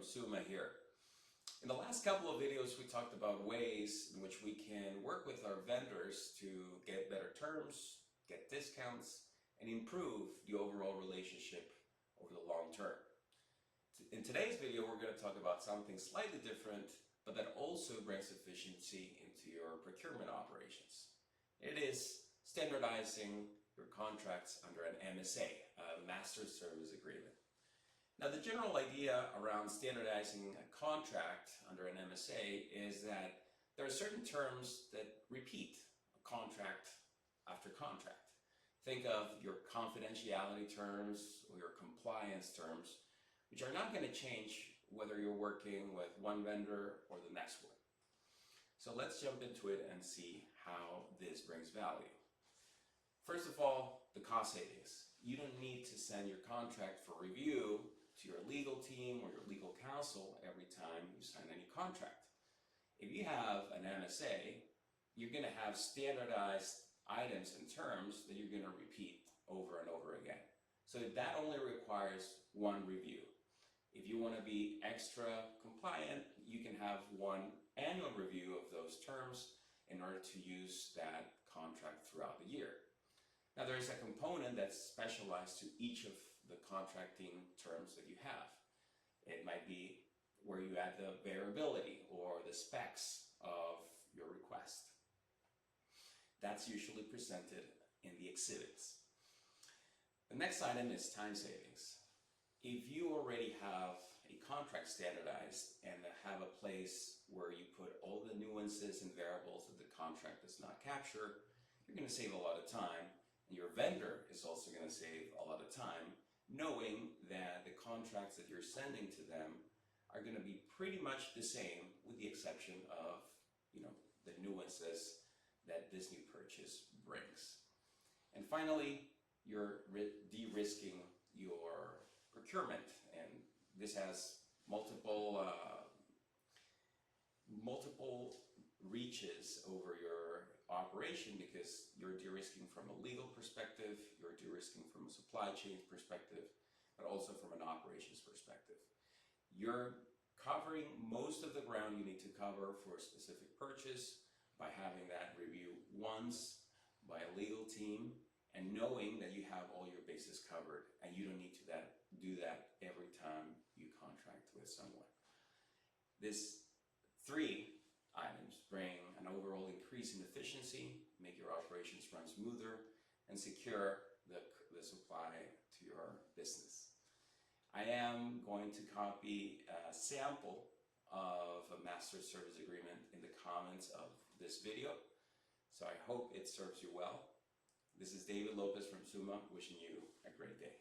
Suma here. In the last couple of videos we talked about ways in which we can work with our vendors to get better terms, get discounts, and improve the overall relationship over the long term. In today's video we're going to talk about something slightly different, but that also brings efficiency into your procurement operations. It is standardizing your contracts under an MSA, a Master Service Agreement. Now, the general idea around standardizing a contract under an MSA is that there are certain terms that repeat contract after contract. Think of your confidentiality terms or your compliance terms, which are not going to change whether you're working with one vendor or the next one. So let's jump into it and see how this brings value. First of all, the cost savings. You don't need to send your contract for review to your legal team or your legal counsel every time you sign any contract. If you have an MSA, you're going to have standardized items and terms that you're going to repeat over and over again. So that only requires one review. If you want to be extra compliant, you can have one annual review of those terms in order to use that contract throughout the year. Now, there is a component that's specialized to each of the contracting terms that you have. It might be where you add the variability or the specs of your request. That's usually presented in the exhibits. The next item is time savings. If you already have a contract standardized and have a place where you put all the nuances and variables that the contract does not capture, you're going to save a lot of time. And your vendor is also going to save a lot of time, knowing that the contracts that you're sending to them are going to be pretty much the same, with the exception of, the nuances that this new purchase brings. And finally, you're de-risking your procurement, and this has multiple reaches over your operation, because you're de-risking from a legal perspective, you're de-risking from a supply chain perspective, but also from an operations perspective. You're covering most of the ground you need to cover for a specific purchase by having that review once by a legal team and knowing that you have all your bases covered, and you don't need to do that every time you contract with someone. These three items bring an overall increase in efficiency, make your operations run smoother, and secure the supply to your business. I am going to copy a sample of a master service agreement in the comments of this video, so I hope it serves you well. This is David Lopez from Suma, wishing you a great day.